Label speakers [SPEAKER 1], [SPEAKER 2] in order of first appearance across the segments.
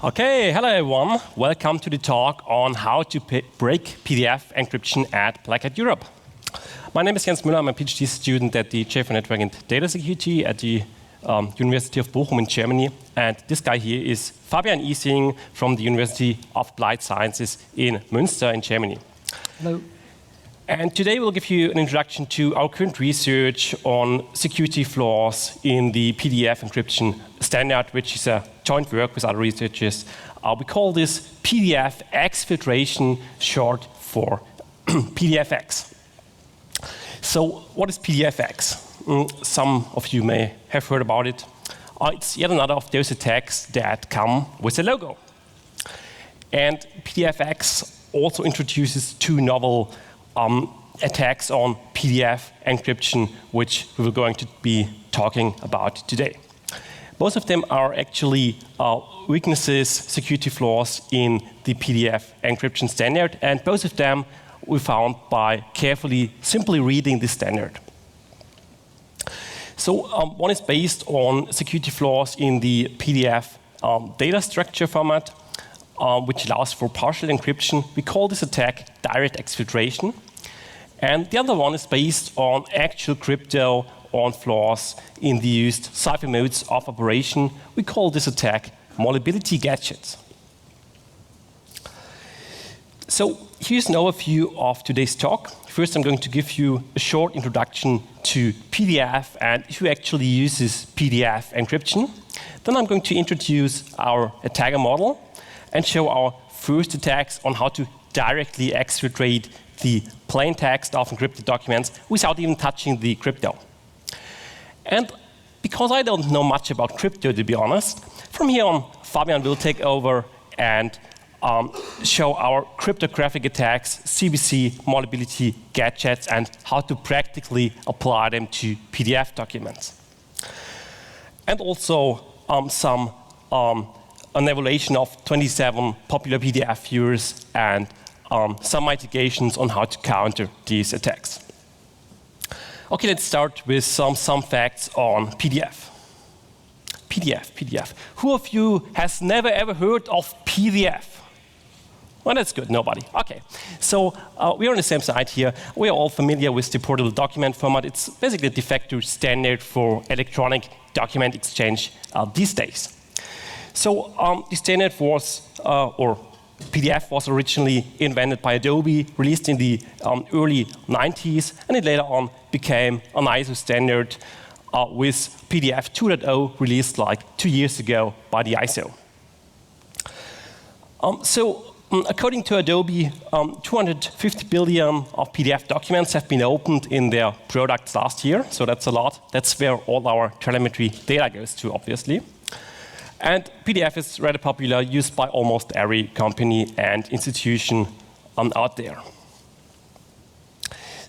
[SPEAKER 1] Okay, hello everyone. Welcome to the talk on how to break PDF encryption at Black Hat Europe. My name is Jens Müller. I'm a PhD student at the Chair for Network and Data Security at the University of Bochum in Germany. And this guy here is Fabian Ising from the University of Applied Sciences in Münster in Germany.
[SPEAKER 2] Hello.
[SPEAKER 1] And today we'll give you an introduction to our current research on security flaws in the PDF encryption standard, which is a joint work with other researchers. We call this PDF exfiltration, short for PDFX. So what is PDFX? Some of you may have heard about it. It's yet another of those attacks that come with a logo. And PDFX also introduces two novel attacks on PDF encryption, which we are going to be talking about today. Both of them are actually weaknesses, security flaws in the PDF encryption standard, and both of them we found by carefully, simply reading the standard. So one is based on security flaws in the PDF data structure format, which allows for partial encryption. We call this attack direct exfiltration. And the other one is based on actual crypto on flaws in the used cipher modes of operation. We call this attack malleability gadgets. So here's an overview of today's talk. First, I'm going to give you a short introduction to PDF and who actually uses PDF encryption. Then I'm going to introduce our attacker model and show our first attacks on how to directly exfiltrate the plain text of encrypted documents without even touching the crypto. And because I don't know much about crypto, to be honest, from here on, Fabian will take over and show our cryptographic attacks, CBC malleability gadgets, and how to practically apply them to PDF documents. And also an evaluation of 27 popular PDF viewers and some mitigations on how to counter these attacks. Okay, let's start with some facts on PDF. PDF. Who of you has never ever heard of PDF? Well, that's good, nobody. Okay, so we're on the same side here. We are all familiar with the portable document format. It's basically a de facto standard for electronic document exchange these days. So the standard was, or PDF was originally invented by Adobe, released in the early 90s, and it later on became an ISO standard with PDF 2.0 released like 2 years ago by the ISO. According to Adobe, 250 billion of PDF documents have been opened in their products last year, so that's a lot. That's where all our telemetry data goes to, obviously. And PDF is rather popular, used by almost every company and institution out there.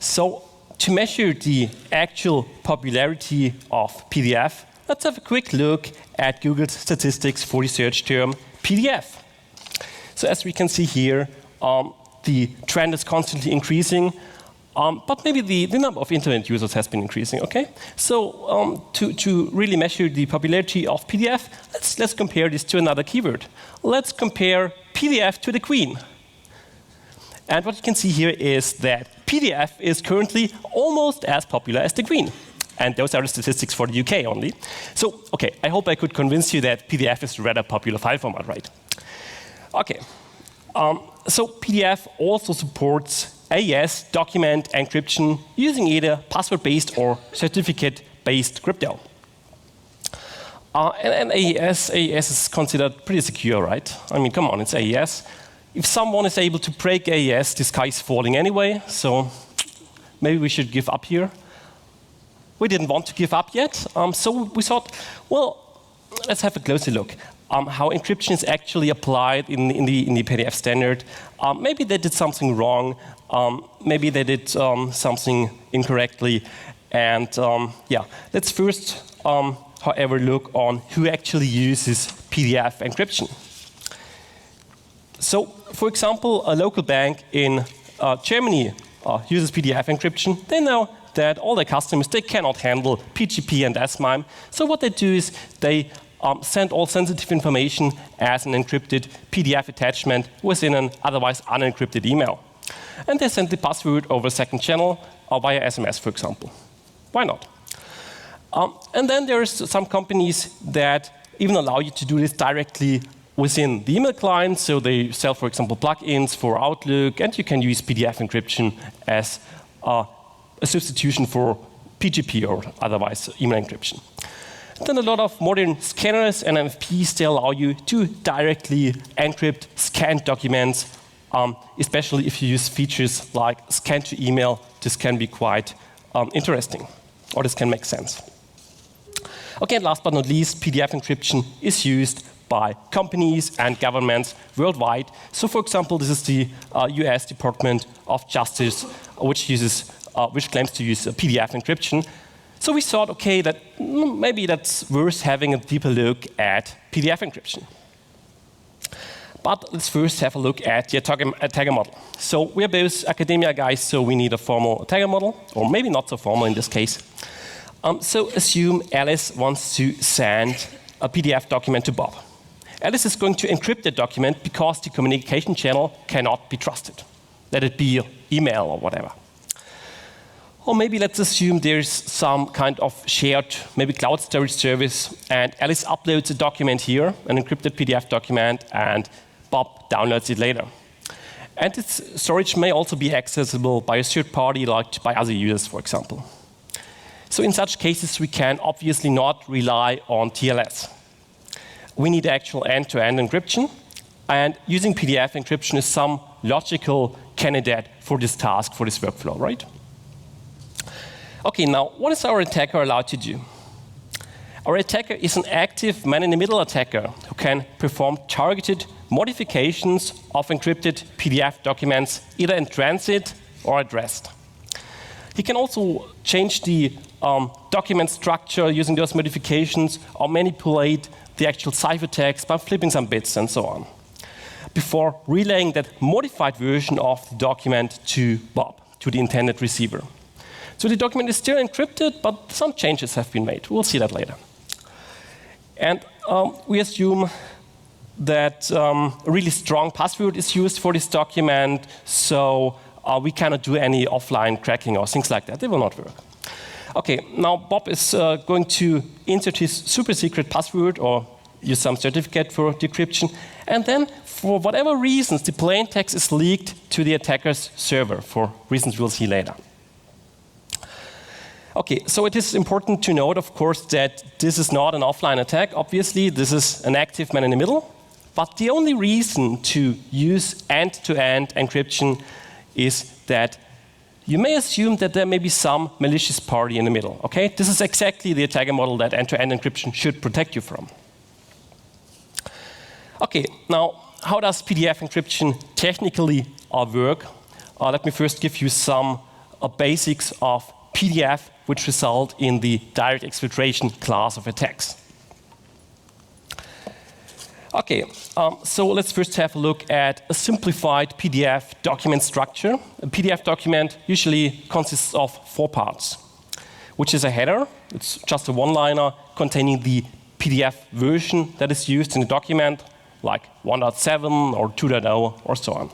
[SPEAKER 1] So to measure the actual popularity of PDF, let's have a quick look at Google's statistics for the search term PDF. So as we can see here, the trend is constantly increasing, but maybe the number of internet users has been increasing, okay? So to really measure the popularity of PDF, let's compare this to another keyword. Let's compare PDF to the Queen. And what you can see here is that PDF is currently almost as popular as the Queen. And those are the statistics for the UK only. So, okay, I hope I could convince you that PDF is a rather popular file format, right? Okay, so PDF also supports AES document encryption using either password-based or certificate-based crypto. And AES is considered pretty secure, right? I mean, come on, it's AES. If someone is able to break AES, the sky is falling anyway, so maybe we should give up here. We didn't want to give up yet, so we thought, well, let's have a closer look. How encryption is actually applied in the PDF standard. Maybe they did something wrong. Maybe they did something incorrectly. And yeah, let's first, however, look on who actually uses PDF encryption. So, for example, a local bank in Germany uses PDF encryption. They know that all their customers, they cannot handle PGP and S-MIME. So what they do is they send all sensitive information as an encrypted PDF attachment within an otherwise unencrypted email. And they send the password over a second channel or via SMS, for example. Why not? And then there's some companies that even allow you to do this directly within the email client. So they sell, for example, plugins for Outlook, and you can use PDF encryption as a substitution for PGP or otherwise email encryption. Then a lot of modern scanners and MFPs, they allow you to directly encrypt scanned documents, especially if you use features like scan to email. This can be quite interesting, or this can make sense. Okay, and last but not least, PDF encryption is used by companies and governments worldwide. So, for example, this is the US Department of Justice, which claims to use PDF encryption. So we thought, okay, that maybe that's worth having a deeper look at PDF encryption. But let's first have a look at the attacker model. So we are both academia guys, so we need a formal attacker model, or maybe not so formal in this case. So assume Alice wants to send a PDF document to Bob. Alice is going to encrypt the document because the communication channel cannot be trusted. Let it be email or whatever. Or maybe let's assume there's some kind of shared, maybe cloud storage service, and Alice uploads a document here, an encrypted PDF document, and Bob downloads it later. And its storage may also be accessible by a third party, like by other users, for example. So in such cases, we can obviously not rely on TLS. We need actual end-to-end encryption, and using PDF encryption is some logical candidate for this task, for this workflow, right? Okay, now, what is our attacker allowed to do? Our attacker is an active man-in-the-middle attacker who can perform targeted modifications of encrypted PDF documents, either in transit or at rest. He can also change the document structure using those modifications, or manipulate the actual ciphertext by flipping some bits and so on, before relaying that modified version of the document to Bob, to the intended receiver. So the document is still encrypted, but some changes have been made. We'll see that later. And we assume that a really strong password is used for this document, so we cannot do any offline cracking or things like that. They will not work. Okay, now Bob is going to insert his super secret password or use some certificate for decryption, and then for whatever reasons, the plaintext is leaked to the attacker's server for reasons we'll see later. Okay, so it is important to note, of course, that this is not an offline attack. Obviously, this is an active man in the middle. But the only reason to use end-to-end encryption is that you may assume that there may be some malicious party in the middle. Okay, this is exactly the attacker model that end-to-end encryption should protect you from. Okay, now how does PDF encryption technically work? Let me first give you some basics of PDF, which result in the direct exfiltration class of attacks. Okay, so let's first have a look at a simplified PDF document structure. A PDF document usually consists of 4 parts, which is a header. It's just a one-liner containing the PDF version that is used in the document, like 1.7 or 2.0 or so on.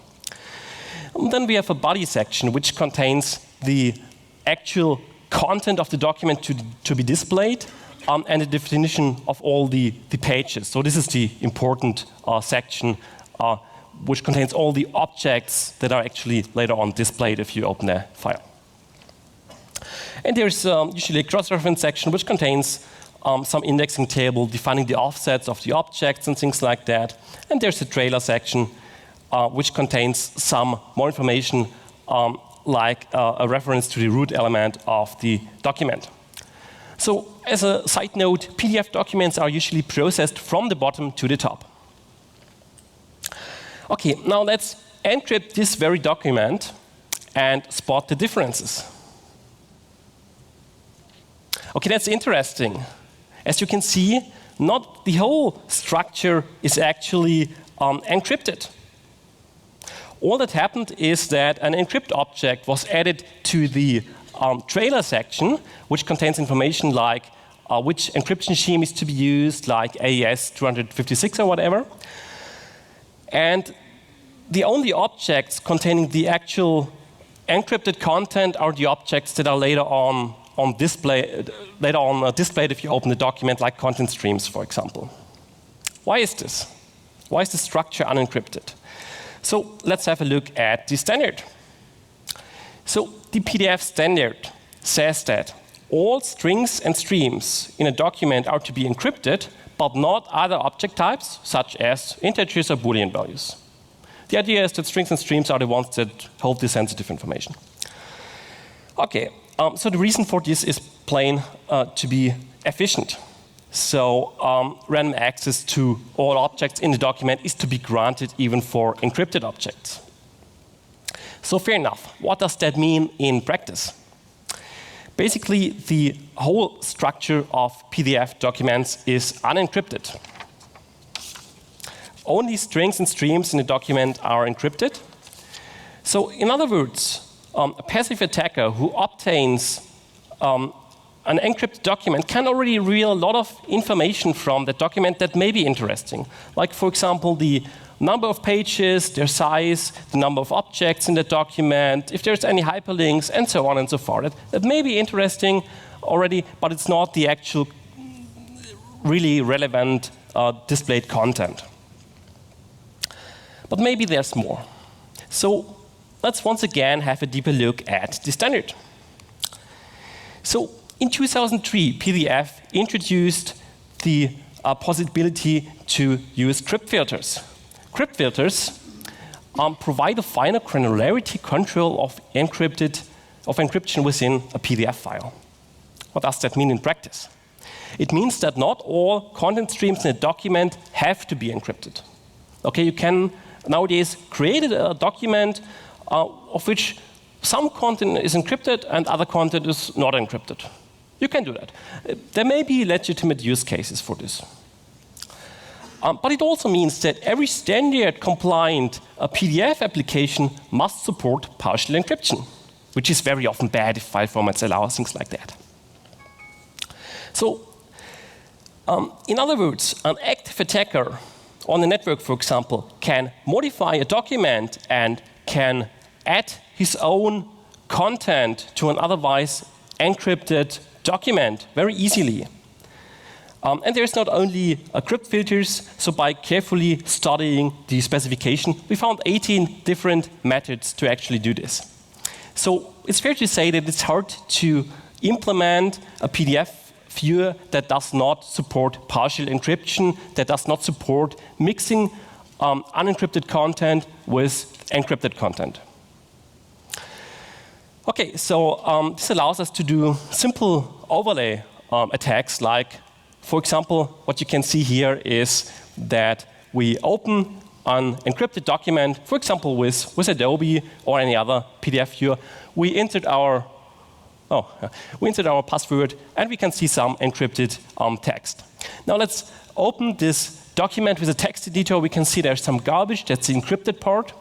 [SPEAKER 1] And then we have a body section, which contains the actual content of the document to be displayed, and the definition of all the pages. So this is the important section, which contains all the objects that are actually later on displayed if you open a file. And there's usually a cross-reference section, which contains some indexing table defining the offsets of the objects and things like that. And there's a trailer section, which contains some more information, like a reference to the root element of the document. So as a side note, PDF documents are usually processed from the bottom to the top. Okay, now let's encrypt this very document and spot the differences. Okay, that's interesting. As you can see, not the whole structure is actually encrypted. All that happened is that an encrypt object was added to the trailer section, which contains information like which encryption scheme is to be used, like AES 256 or whatever. And the only objects containing the actual encrypted content are the objects that are later on displayed if you open the document, like content streams, for example. Why is this? Why is the structure unencrypted? So let's have a look at the standard. So the PDF standard says that all strings and streams in a document are to be encrypted, but not other object types, such as integers or Boolean values. The idea is that strings and streams are the ones that hold the sensitive information. Okay, so the reason for this is plain to be efficient. So random access to all objects in the document is to be granted even for encrypted objects. So fair enough. What does that mean in practice? Basically, the whole structure of PDF documents is unencrypted. Only strings and streams in the document are encrypted. So in other words, a passive attacker who obtains an encrypted document can already reveal a lot of information from that document that may be interesting. Like, for example, the number of pages, their size, the number of objects in the document, if there's any hyperlinks, and so on and so forth. That may be interesting already, but it's not the actual really relevant displayed content. But maybe there's more. So let's once again have a deeper look at the standard. So in 2003, PDF introduced the possibility to use crypt filters. Crypt filters provide a finer granularity control of encryption within a PDF file. What does that mean in practice? It means that not all content streams in a document have to be encrypted. Okay, you can nowadays create a document of which some content is encrypted and other content is not encrypted. You can do that. There may be legitimate use cases for this. But it also means that every standard-compliant PDF application must support partial encryption, which is very often bad if file formats allow things like that. So, in other words, an active attacker on the network, for example, can modify a document and can add his own content to an otherwise encrypted document very easily. And there's not only crypt filters, so by carefully studying the specification, we found 18 different methods to actually do this. So it's fair to say that it's hard to implement a PDF viewer that does not support partial encryption, that does not support mixing unencrypted content with encrypted content. Okay, so this allows us to do simple overlay attacks, like, for example, what you can see here is that we open an encrypted document, for example, with Adobe or any other PDF viewer. We entered our password, and we can see some encrypted text. Now let's open this document with a text editor. We can see there's some garbage, that's the encrypted part.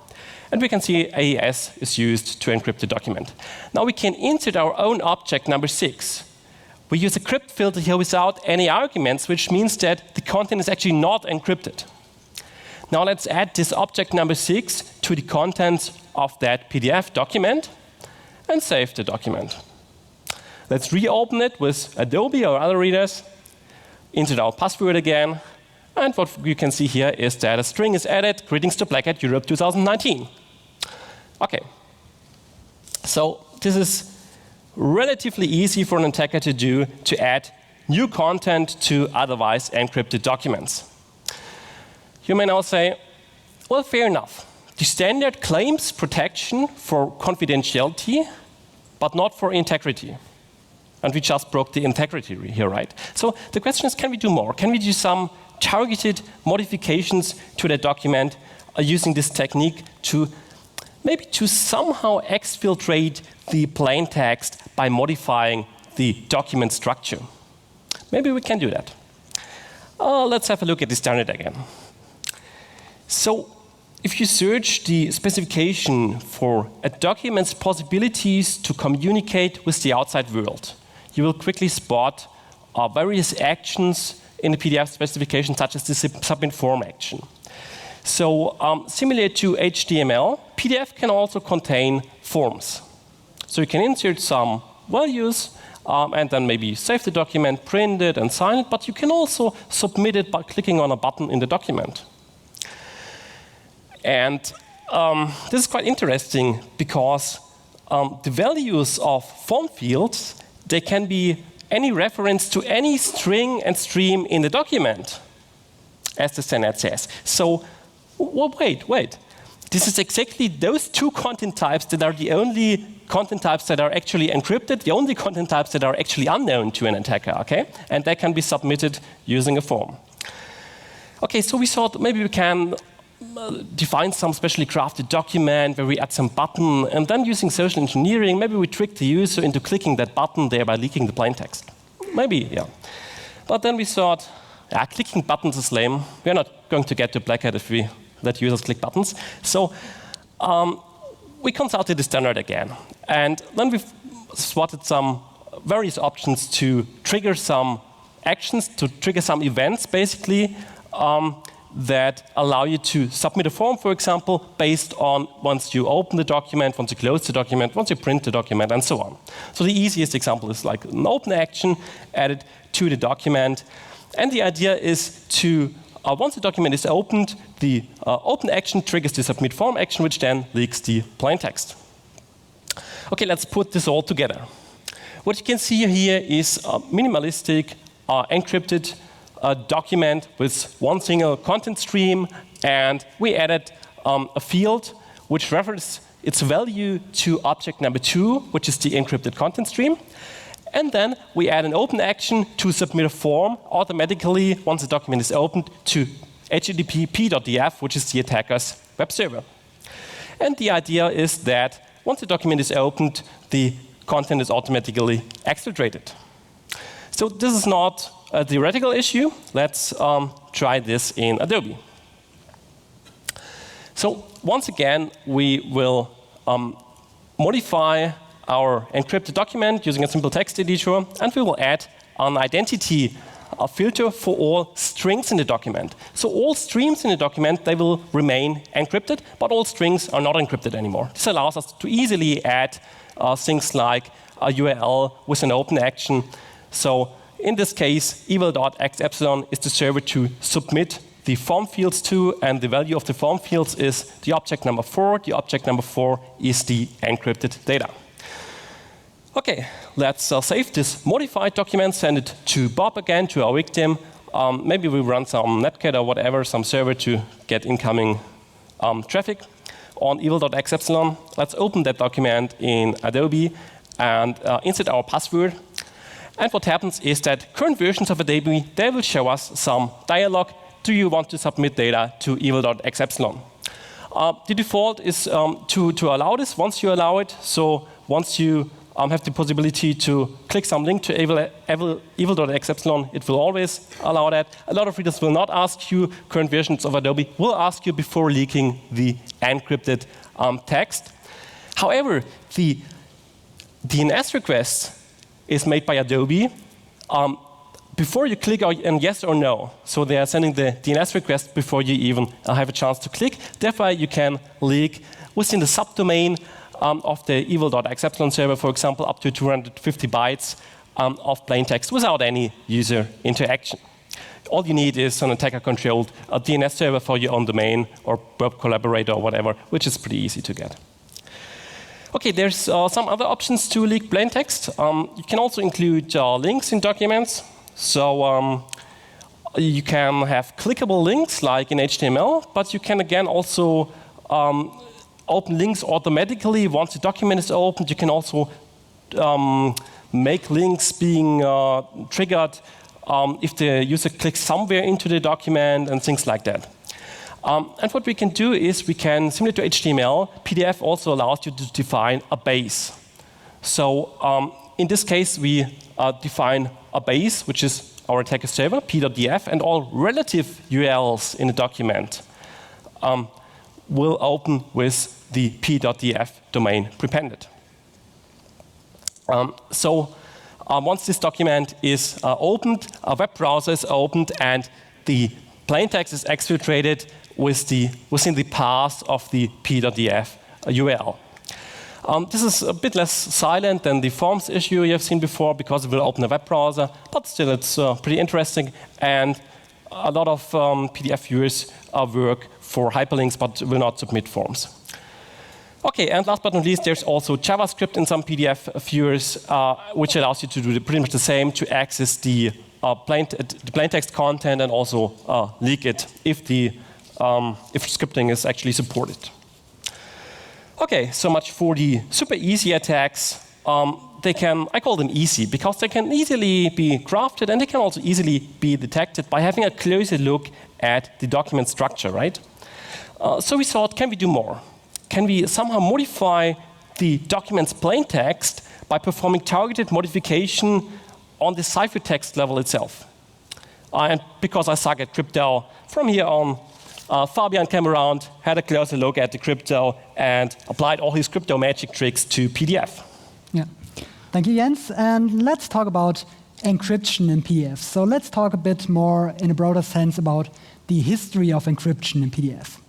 [SPEAKER 1] And we can see AES is used to encrypt the document. Now we can insert our own object number 6. We use a crypt filter here without any arguments, which means that the content is actually not encrypted. Now let's add this object number 6 to the contents of that PDF document and save the document. Let's reopen it with Adobe or other readers, insert our password again, and what you can see here is that a string is added, greetings to Black Hat Europe 2019. Okay, so this is relatively easy for an attacker to do, to add new content to otherwise encrypted documents. You may now say, well, fair enough. The standard claims protection for confidentiality, but not for integrity. And we just broke the integrity here, right? So the question is, can we do more? Can we do some targeted modifications to the document using this technique to maybe to somehow exfiltrate the plain text by modifying the document structure? Maybe we can do that. Let's have a look at the standard again. So if you search the specification for a document's possibilities to communicate with the outside world, you will quickly spot various actions in the PDF specification, such as the submit form action. So similar to HTML, PDF can also contain forms. So you can insert some values and then maybe save the document, print it, and sign it, but you can also submit it by clicking on a button in the document. And this is quite interesting because the values of form fields, they can be any reference to any string and stream in the document, as the standard says. So, well, wait. This is exactly those two content types that are the only content types that are actually encrypted, the only content types that are actually unknown to an attacker, okay? And they can be submitted using a form. Okay, so we thought maybe we can define some specially crafted document where we add some button, and then using social engineering, maybe we trick the user into clicking that button, thereby leaking the plaintext. Maybe, yeah. But then we thought, clicking buttons is lame. We're not going to get to black hat if we let users click buttons. So we consulted the standard again. And then we've spotted some various options to trigger some actions, to trigger some events, basically, that allow you to submit a form, for example, based on once you open the document, once you close the document, once you print the document, and so on. So the easiest example is like an open action added to the document. And the idea is to, once the document is opened, the open action triggers the submit form action, which then leaks the plaintext. Okay, let's put this all together. What you can see here is a minimalistic, encrypted document with one single content stream, and we added a field which refers its value to object number 2, which is the encrypted content stream. And then we add an open action to submit a form automatically once the document is opened to HTTP p.df, which is the attacker's web server. And the idea is that once the document is opened, the content is automatically exfiltrated. So this is not a theoretical issue. Let's try this in Adobe. So once again, we will modify our encrypted document using a simple text editor, and we will add an identity filter for all strings in the document. So all streams in the document, they will remain encrypted, but all strings are not encrypted anymore. This allows us to easily add things like a URL with an open action. So in this case, evil.xepsilon is the server to submit the form fields to, and the value of the form fields is the object number 4. The object number 4 is the encrypted data. Okay, let's save this modified document, send it to Bob again, to our victim. Maybe we run some netcat or whatever, some server to get incoming traffic on evil.xepsilon. Let's open that document in Adobe and insert our password. And what happens is that current versions of Adobe, they will show us some dialog. Do you want to submit data to evil.xepsilon? The default is to allow this once you allow it. So once you have the possibility to click some link to evil.xepsilon, it will always allow that. A lot of readers will not ask you. Current versions of Adobe will ask you before leaking the encrypted text. However, the DNS request is made by Adobe before you click on yes or no. So they are sending the DNS request before you even have a chance to click. Therefore, you can leak within the subdomain of the evil.xepsilon server, for example, up to 250 bytes of plaintext without any user interaction. All you need is an attacker-controlled DNS server for your own domain or web collaborator or whatever, which is pretty easy to get. Okay, there's some other options to leak plaintext. You can also include links in documents. So you can have clickable links like in HTML, but you can again also open links automatically once the document is opened. You can also make links being triggered if the user clicks somewhere into the document and things like that. And what we can do is we can, similar to HTML, PDF also allows you to define a base. So in this case, we define a base, which is our attacker server, p.df, and all relative URLs in the document will open with the p.df domain prepended. So once this document is opened, a web browser is opened, and the plaintext is exfiltrated within the path of the p.df URL. This is a bit less silent than the forms issue you have seen before because it will open a web browser, but still it's pretty interesting, and a lot of PDF viewers work for hyperlinks but will not submit forms. Okay, and last but not least, there's also JavaScript in some PDF viewers, which allows you to do pretty much the same to access the plaintext content and also leak it if scripting is actually supported. Okay, so much for the super easy attacks. I call them easy because they can easily be crafted and they can also easily be detected by having a closer look at the document structure, right? So we thought, can we do more? Can we somehow modify the document's plaintext by performing targeted modification on the ciphertext level itself? And because I suck at crypto, from here on, Fabian came around, had a closer look at the crypto, and applied all his crypto magic tricks to PDF.
[SPEAKER 2] Yeah. Thank you, Jens. And let's talk about encryption in PDF. So let's talk a bit more in a broader sense about the history of encryption in PDF.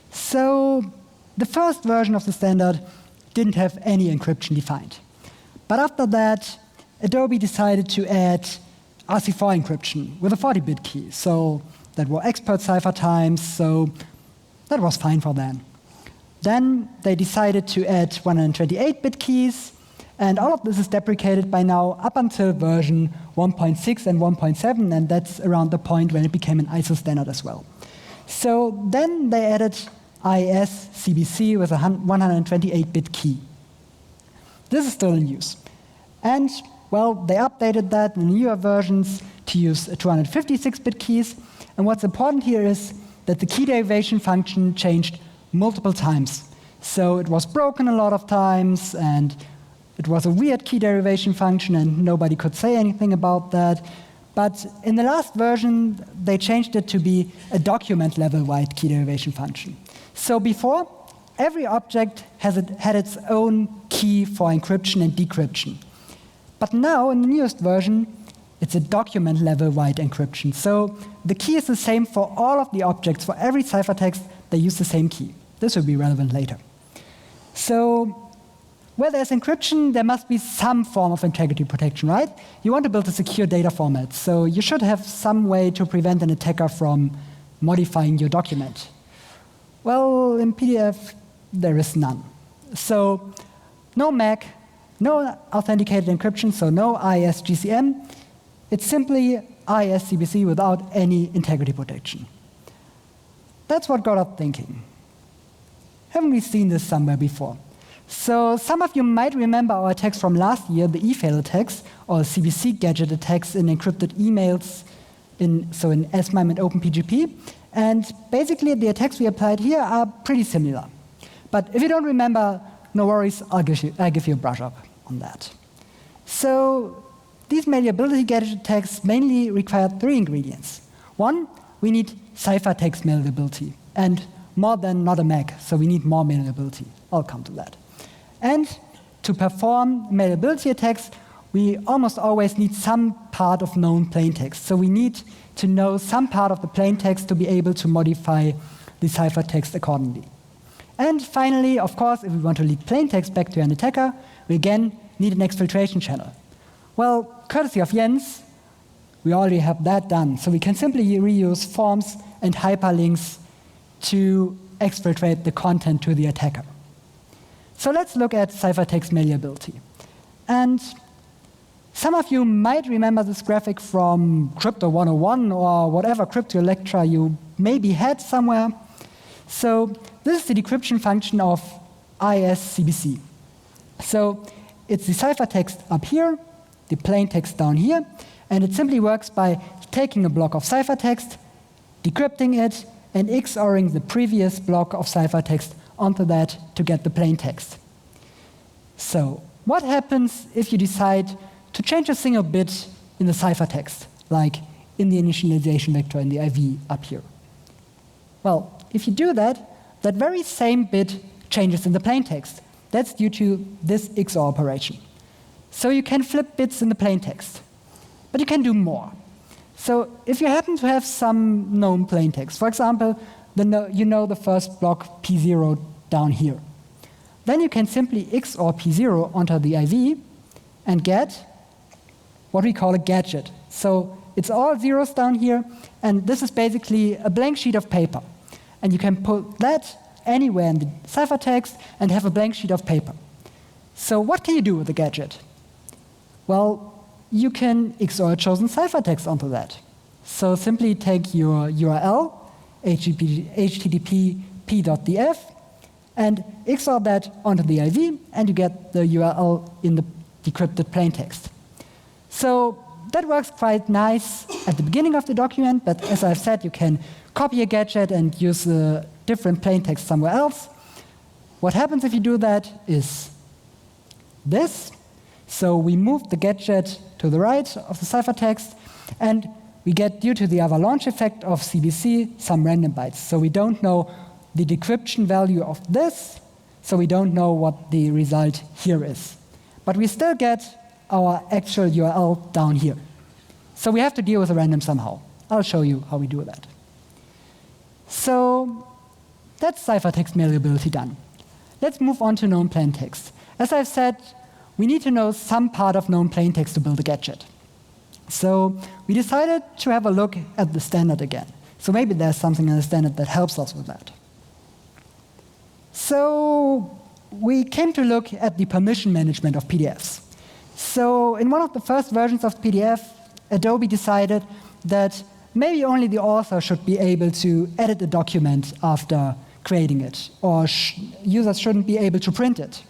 [SPEAKER 2] So the first version of the standard didn't have any encryption defined. But after that, Adobe decided to add RC4 encryption with a 40-bit key. So that were expert cipher times, so that was fine for them. Then they decided to add 128-bit keys, and all of this is deprecated by now up until version 1.6 and 1.7, and that's around the point when it became an ISO standard as well. So then they added IS CBC with a 128-bit key. This is still in use. And, well, they updated that in newer versions to use 256-bit keys. And what's important here is that the key derivation function changed multiple times. So it was broken a lot of times, and it was a weird key derivation function, and nobody could say anything about that. But in the last version, they changed it to be a document-level-wide key derivation function. So before, every object had its own key for encryption and decryption. But now, in the newest version, it's a document-level-wide encryption. So the key is the same for all of the objects. For every ciphertext, they use the same key. This will be relevant later. So where there's encryption, there must be some form of integrity protection, right? You want to build a secure data format, so you should have some way to prevent an attacker from modifying your document. Well, in PDF, there is none. So no MAC, no authenticated encryption, so no ISGCM. It's simply ISCBC without any integrity protection. That's what got us thinking. Haven't we seen this somewhere before? So some of you might remember our attacks from last year, the e-fail attacks, or CBC Gadget Attacks in encrypted emails, in SMIME and OpenPGP. And basically, the attacks we applied here are pretty similar. But if you don't remember, no worries, I'll give you a brush up on that. So these malleability gadget attacks mainly require 3 ingredients. 1, we need ciphertext malleability, and more than not a MAC, so we need more malleability. I'll come to that. And to perform malleability attacks, we almost always need some part of known plaintext. So we need to know some part of the plaintext to be able to modify the ciphertext accordingly. And finally, of course, if we want to leak plaintext back to an attacker, we again need an exfiltration channel. Well, courtesy of Jens, we already have that done. So we can simply reuse forms and hyperlinks to exfiltrate the content to the attacker. So let's look at ciphertext malleability. And some of you might remember this graphic from Crypto 101 or whatever crypto lecture you maybe had somewhere. So this is the decryption function of ISCBC. So it's the ciphertext up here, the plaintext down here, and it simply works by taking a block of ciphertext, decrypting it, and XORing the previous block of ciphertext onto that to get the plaintext. So what happens if you decide to change a single bit in the ciphertext, like in the initialization vector in the IV up here? Well, if you do that, that very same bit changes in the plaintext. That's due to this XOR operation. So you can flip bits in the plaintext. But you can do more. So if you happen to have some known plaintext, for example, you know the first block P0 down here, then you can simply XOR P0 onto the IV and get what we call a gadget. So it's all zeros down here, and this is basically a blank sheet of paper. And you can put that anywhere in the ciphertext and have a blank sheet of paper. So what can you do with the gadget? Well, you can XOR a chosen ciphertext onto that. So simply take your URL, http p.df, and XOR that onto the IV, and you get the URL in the decrypted plaintext. So that works quite nice at the beginning of the document, but as I've said, you can copy a gadget and use a different plaintext somewhere else. What happens if you do that is this. So we move the gadget to the right of the ciphertext, and we get, due to the avalanche effect of CBC, some random bytes. So we don't know the decryption value of this, so we don't know what the result here is. But we still get our actual URL down here. So we have to deal with the random somehow. I'll show you how we do that. So that's ciphertext malleability done. Let's move on to known plaintext. As I've said, we need to know some part of known plaintext to build a gadget. So we decided to have a look at the standard again. So maybe there's something in the standard that helps us with that. So we came to look at the permission management of PDFs. So in one of the first versions of PDF, Adobe decided that maybe only the author should be able to edit a document after creating it, or users shouldn't be able to print it.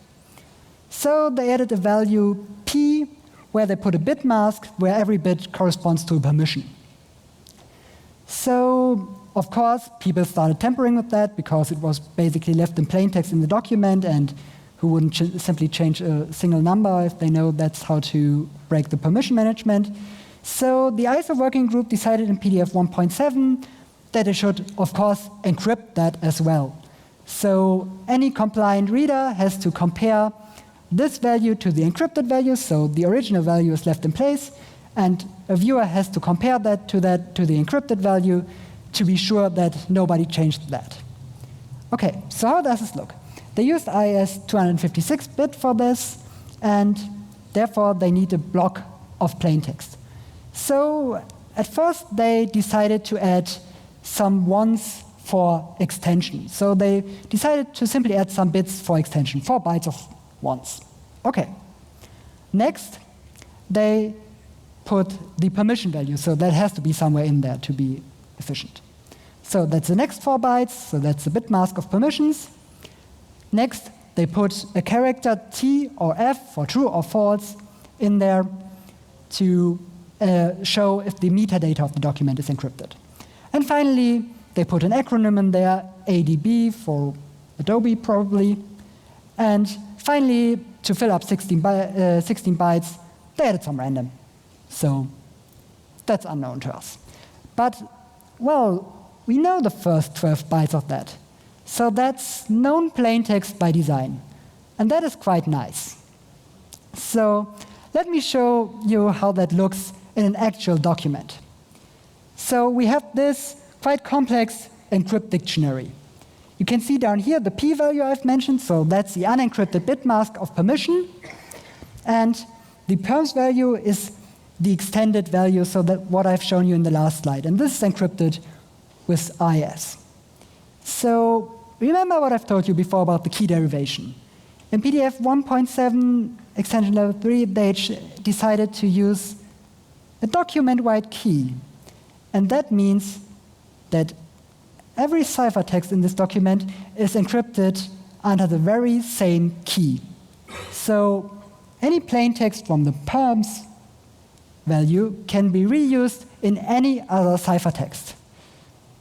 [SPEAKER 2] So they added a value P, where they put a bit mask where every bit corresponds to a permission. So, of course, people started tampering with that because it was basically left in plain text in the document, and who wouldn't simply change a single number if they know that's how to break the permission management. So the ISO working group decided in PDF 1.7 that it should, of course, encrypt that as well. So any compliant reader has to compare this value to the encrypted value, so the original value is left in place, and a viewer has to compare that to the encrypted value to be sure that nobody changed that. Okay, so how does this look? They used IS 256-bit for this, and therefore they need a block of plaintext. So at first they decided to add some ones for extension. So they decided to simply add some bits for extension, 4 bytes of ones. Okay. Next, they put the permission value, so that has to be somewhere in there to be efficient. So that's the next 4 bytes, so that's the bit mask of permissions. Next, they put a character T or F for true or false in there to show if the metadata of the document is encrypted. And finally, they put an acronym in there, ADB for Adobe probably. And finally, to fill up 16 bytes, they added some random. So that's unknown to us. But, well, we know the first 12 bytes of that. So that's known plaintext by design. And that is quite nice. So let me show you how that looks in an actual document. So we have this quite complex encrypt dictionary. You can see down here the P value I've mentioned, so that's the unencrypted bit mask of permission. And the perms value is the extended value, so that what I've shown you in the last slide. And this is encrypted with IS. So remember what I've told you before about the key derivation. In PDF 1.7 extension level 3, they decided to use a document-wide key. And that means that every ciphertext in this document is encrypted under the very same key. So any plaintext from the perms value can be reused in any other ciphertext.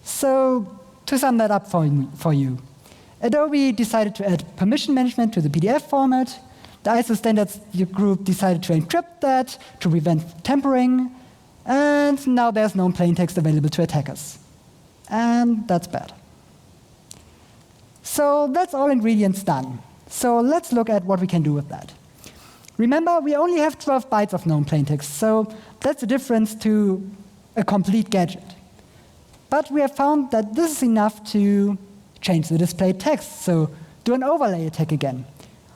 [SPEAKER 2] So to sum that up for you, Adobe decided to add permission management to the PDF format. The ISO standards group decided to encrypt that to prevent tampering. And now there's known plaintext available to attackers. And that's bad. So that's all ingredients done. So let's look at what we can do with that. Remember, we only have 12 bytes of known plaintext, so that's the difference to a complete gadget. But we have found that this is enough to change the displayed text, so do an overlay attack again.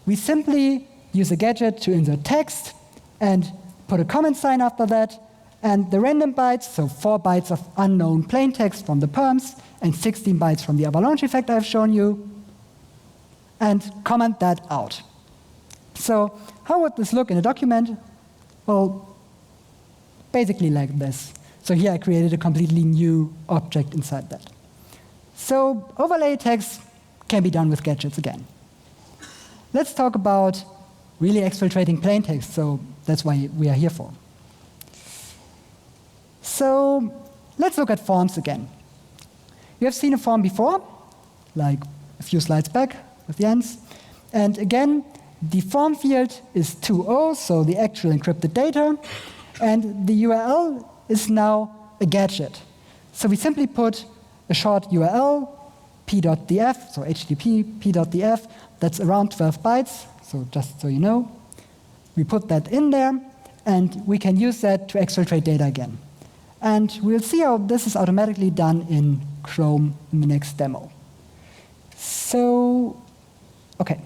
[SPEAKER 2] We simply use a gadget to insert text and put a comment sign after that, and the random bytes, so 4 bytes of unknown plaintext from the perms and 16 bytes from the avalanche effect I've shown you, and comment that out. So how would this look in a document? Well, basically like this. So here I created a completely new object inside that. So overlay attacks can be done with gadgets again. Let's talk about really exfiltrating plaintext, so that's why we are here for. So let's look at forms again. You have seen a form before, like a few slides back with Jens. And again, the form field is 2.0, so the actual encrypted data, and the URL is now a gadget. So we simply put a short URL, p.df, so HTTP, p.df, that's around 12 bytes, so just so you know. We put that in there, and we can use that to exfiltrate data again. And we'll see how this is automatically done in Chrome in the next demo. So, okay.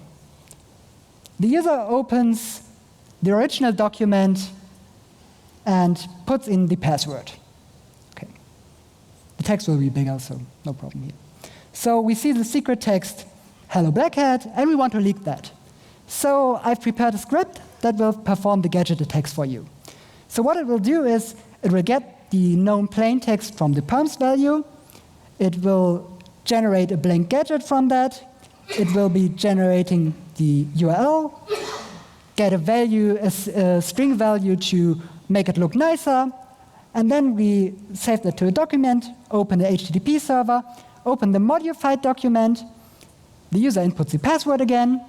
[SPEAKER 2] The user opens the original document and puts in the password. Okay. The text will be bigger, so no problem here. So we see the secret text, hello black hat, and we want to leak that. So I've prepared a script that will perform the gadget attacks for you. So what it will do is it will get the known plaintext from the perms value. It will generate a blank gadget from that. It will be generating the URL, get a value, a string value to make it look nicer, and then we save that to a document, open the HTTP server, open the modified document, the user inputs the password again,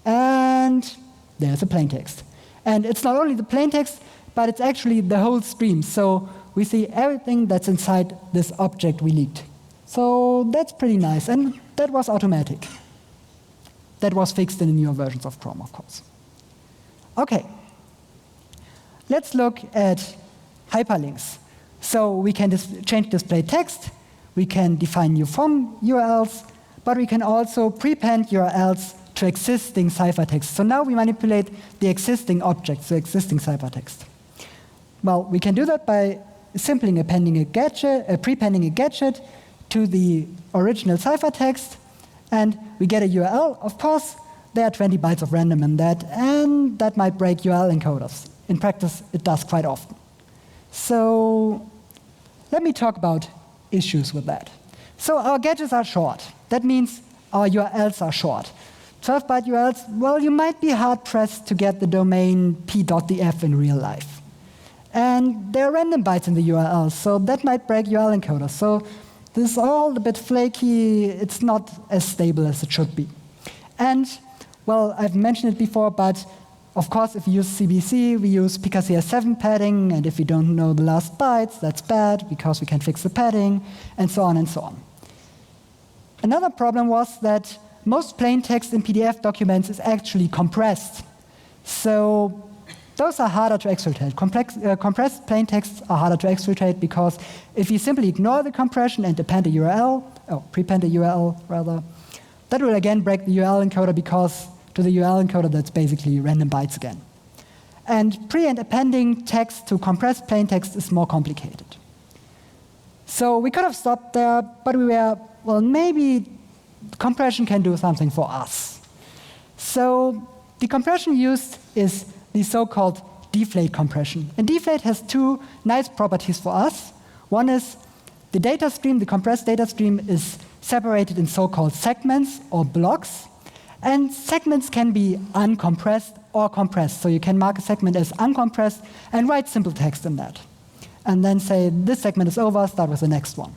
[SPEAKER 2] and there's a plaintext. And it's not only the plaintext, but it's actually the whole stream. So we see everything that's inside this object we leaked. So that's pretty nice, and that was automatic. That was fixed in the newer versions of Chrome, of course. Okay, let's look at hyperlinks. So we can change display text, we can define new form URLs, but we can also prepend URLs to existing ciphertext. So now we manipulate the existing objects, the existing ciphertext. Well, we can do that by simply prepending a gadget to the original ciphertext, and we get a URL. Of course, there are 20 bytes of random in that, and that might break URL encoders. In practice, it does quite often. So let me talk about issues with that. So our gadgets are short. That means our URLs are short. 12-byte URLs, well, you might be hard-pressed to get the domain p.df in real life. And there are random bytes in the URL, so that might break URL encoders. So this is all a bit flaky. It's not as stable as it should be. And, well, I've mentioned it before, but of course, if you use CBC, we use PKCS7 padding, and if we don't know the last bytes, that's bad, because we can fix the padding, and so on and so on. Another problem was that most plain text in PDF documents is actually compressed. So those are harder to exfiltrate. Compressed plain texts are harder to exfiltrate because if you simply ignore the compression and prepend a URL rather, that will again break the URL encoder because to the URL encoder that's basically random bytes again. And pre- and appending text to compressed plain text is more complicated. So we could have stopped there, but we were, well, maybe compression can do something for us. So the compression used is the so-called deflate compression. And deflate has two nice properties for us. One is the data stream, the compressed data stream, is separated in so-called segments or blocks. And segments can be uncompressed or compressed. So you can mark a segment as uncompressed and write simple text in that. And then say, this segment is over, start with the next one.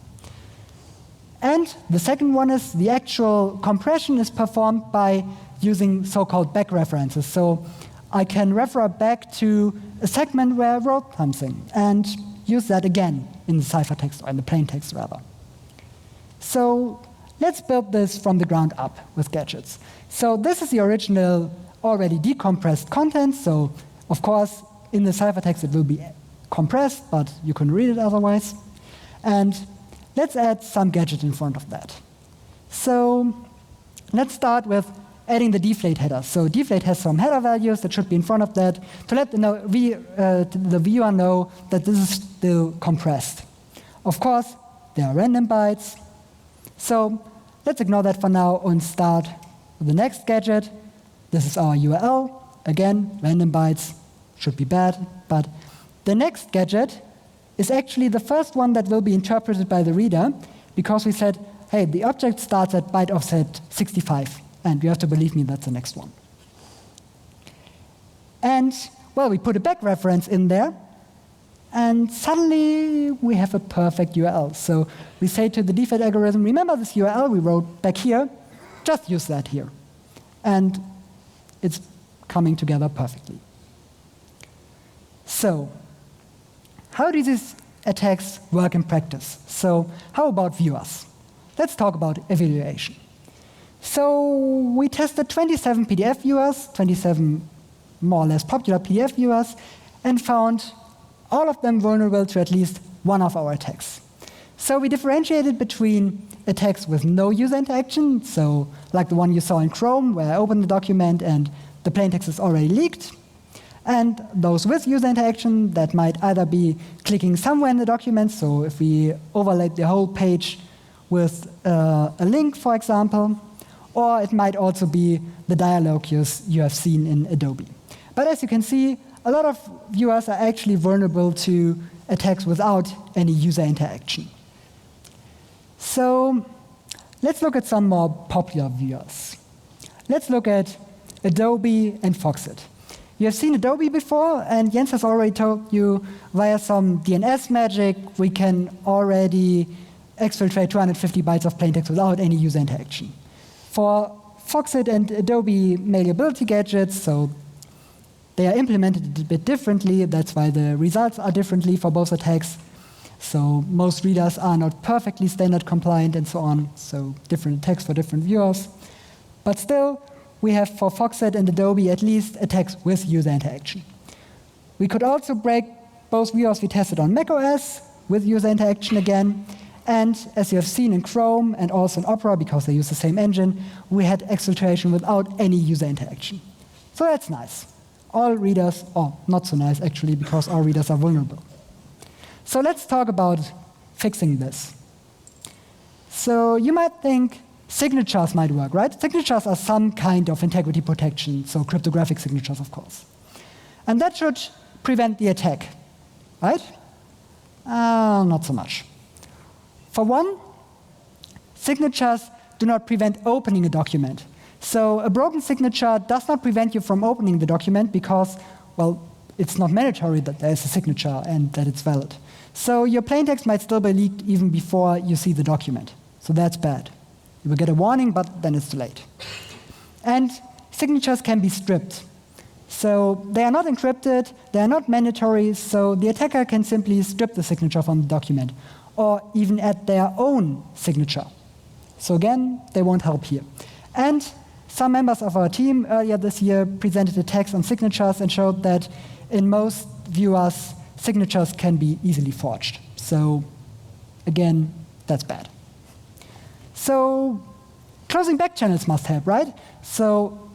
[SPEAKER 2] And the second one is the actual compression is performed by using so-called back references. So I can refer back to a segment where I wrote something and use that again in the ciphertext, or in the plain text rather. So let's build this from the ground up with gadgets. So this is the original already decompressed content. So, of course, in the ciphertext it will be compressed, but you can read it otherwise. And let's add some gadget in front of that. So let's start with adding the deflate header. So deflate has some header values that should be in front of that to let the viewer know that this is still compressed. Of course, there are random bytes. So let's ignore that for now and start with the next gadget. This is our URL. Again, random bytes should be bad, but the next gadget is actually the first one that will be interpreted by the reader, because we said, hey, the object starts at byte offset 65, and you have to believe me, that's the next one. And, well, we put a back reference in there, and suddenly we have a perfect URL. So we say to the deflate algorithm, remember this URL we wrote back here? Just use that here. And it's coming together perfectly. So, how do these attacks work in practice? So, how about viewers? Let's talk about evaluation. So, we tested 27 PDF viewers, 27 more or less popular PDF viewers, and found all of them vulnerable to at least one of our attacks. So, we differentiated between attacks with no user interaction, so like the one you saw in Chrome, where I opened the document and the plaintext is already leaked, and those with user interaction that might either be clicking somewhere in the document, so if we overlaid the whole page with a link, for example, or it might also be the dialog you have seen in Adobe. But as you can see, a lot of viewers are actually vulnerable to attacks without any user interaction. So let's look at some more popular viewers. Let's look at Adobe and Foxit. You have seen Adobe before, and Jens has already told you via some DNS magic, we can already exfiltrate 250 bytes of plaintext without any user interaction. For Foxit and Adobe malleability gadgets, so they are implemented a bit differently. That's why the results are differently for both attacks. So most readers are not perfectly standard compliant and so on. So different attacks for different viewers. But still, we have for Foxit and Adobe at least attacks with user interaction. We could also break both viewers we tested on macOS with user interaction again. And as you have seen in Chrome and also in Opera, because they use the same engine, we had exfiltration without any user interaction. So that's nice. All readers, or not so nice actually, because all readers are vulnerable. So let's talk about fixing this. So you might think signatures might work, right? Signatures are some kind of integrity protection, so cryptographic signatures, of course. And that should prevent the attack, right? Not so much. For one, signatures do not prevent opening a document. So a broken signature does not prevent you from opening the document because, well, it's not mandatory that there is a signature and that it's valid. So your plaintext might still be leaked even before you see the document. So that's bad. You will get a warning, but then it's too late. And signatures can be stripped. So they are not encrypted, they are not mandatory, so the attacker can simply strip the signature from the document, or even add their own signature. So again, they won't help here. And some members of our team earlier this year presented attacks on signatures and showed that in most viewers, signatures can be easily forged. So again, that's bad. So closing back channels must help, right? So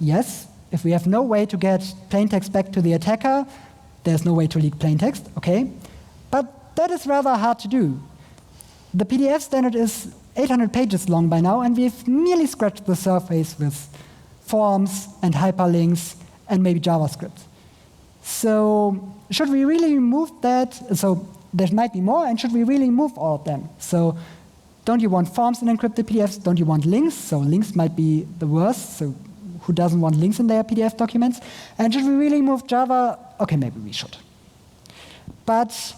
[SPEAKER 2] yes, if we have no way to get plaintext back to the attacker, there's no way to leak plaintext, okay? But that is rather hard to do. The PDF standard is 800 pages long by now, and we've merely scratched the surface with forms and hyperlinks and maybe JavaScript. So should we really remove that? So there might be more, and should we really remove all of them? So don't you want forms in encrypted PDFs? Don't you want links? So links might be the worst. So who doesn't want links in their PDF documents? And should we really remove Java? Okay, maybe we should. But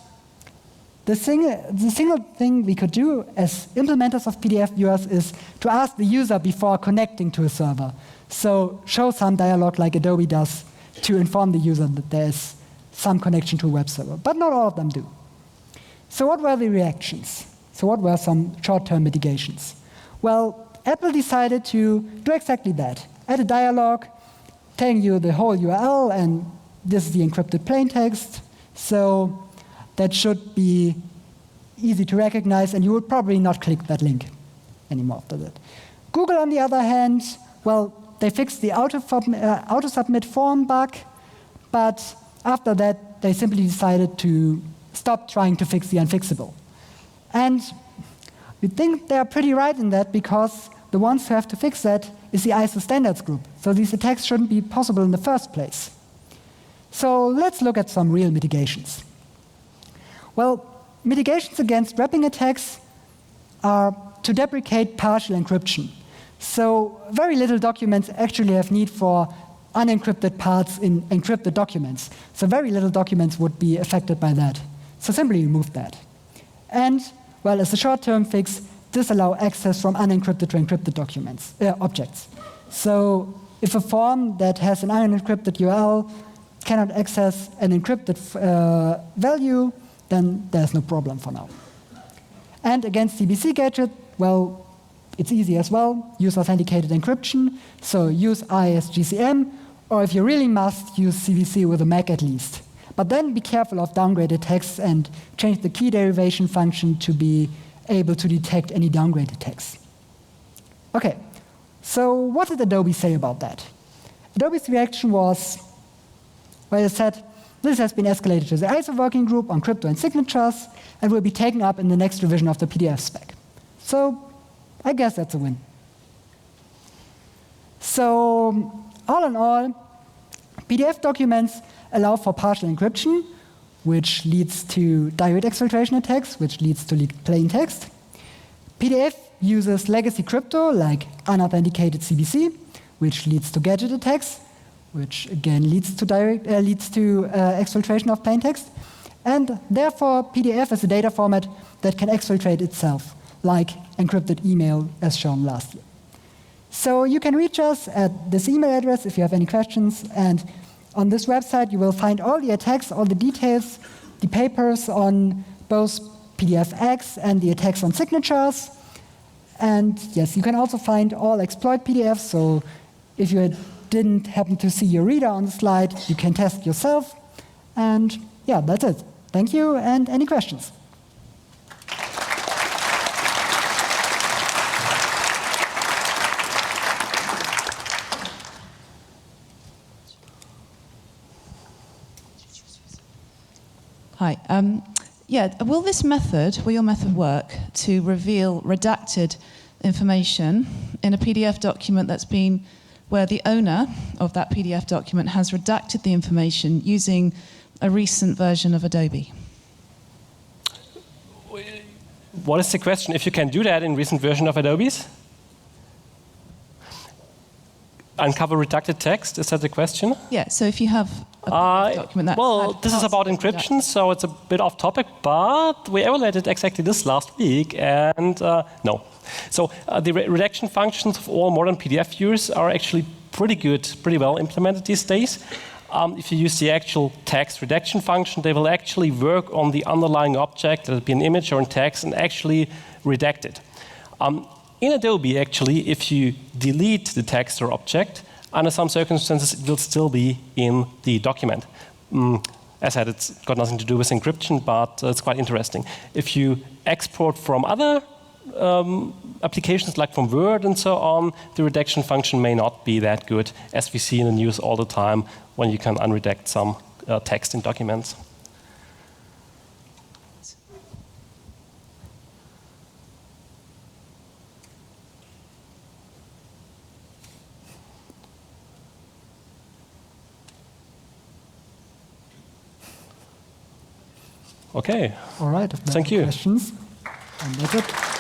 [SPEAKER 2] the single thing we could do as implementers of PDF viewers is to ask the user before connecting to a server. So show some dialogue like Adobe does to inform the user that there's some connection to a web server. But not all of them do. So what were the reactions? So what were some short-term mitigations? Well, Apple decided to do exactly that. Add a dialog telling you the whole URL, and this is the encrypted plaintext. So that should be easy to recognize, and you would probably not click that link anymore after that. Google, on the other hand, well, they fixed the auto-submit form bug, but after that, they simply decided to stop trying to fix the unfixable. And we think they're pretty right in that, because the ones who have to fix that is the ISO standards group. So these attacks shouldn't be possible in the first place. So let's look at some real mitigations. Well, mitigations against wrapping attacks are to deprecate partial encryption. So very little documents actually have need for unencrypted parts in encrypted documents. So very little documents would be affected by that. So simply remove that. And, well, as a short-term fix, disallow access from unencrypted to encrypted documents, objects. So if a form that has an unencrypted URL cannot access an encrypted value, then there's no problem for now. And against CBC Gadget, well, it's easy as well. Use authenticated encryption. So use ISGCM, or if you really must, use CBC with a MAC at least. But then be careful of downgraded attacks and change the key derivation function to be able to detect any downgraded attacks. Okay, so what did Adobe say about that? Adobe's reaction was, well, it said, this has been escalated to the ISO working group on crypto and signatures and will be taken up in the next revision of the PDF spec. So I guess that's a win. So all in all, PDF documents allow for partial encryption, which leads to direct exfiltration attacks, which leads to leaked plain text. PDF uses legacy crypto, like unauthenticated CBC, which leads to gadget attacks, which again leads to exfiltration of plain text. And therefore, PDF is a data format that can exfiltrate itself, like encrypted email, as shown last year. So you can reach us at this email address if you have any questions. And on this website, you will find all the attacks, all the details, the papers on both PDFX and the attacks on signatures. And yes, you can also find all exploit PDFs. So if you didn't happen to see your reader on the slide, you can test yourself. And yeah, that's it. Thank you, and any questions?
[SPEAKER 3] Hi. Will your method work to reveal redacted information in a PDF document where the owner of that PDF document has redacted the information using a recent version of Adobe?
[SPEAKER 1] What is the question? If you can do that in recent version of Adobe's? Uncover redacted text, is that the question?
[SPEAKER 3] Yeah, so if you have a document that...
[SPEAKER 1] Well, this is about encryption, so it's a bit off topic, but we evaluated exactly this last week, and no. So the redaction functions of all modern PDF viewers are actually pretty good, pretty well implemented these days. If you use the actual text redaction function, they will actually work on the underlying object, that'll be an image or in text, and actually redact it. In Adobe, actually, if you delete the text or object, under some circumstances, it will still be in the document. As I said, it's got nothing to do with encryption, but it's quite interesting. If you export from other applications, like from Word and so on, the redaction function may not be that good, as we see in the news all the time when you can unredact some text in documents. Okay.
[SPEAKER 2] All right. If there
[SPEAKER 1] Thank
[SPEAKER 2] are
[SPEAKER 1] you.
[SPEAKER 2] questions, and that's it.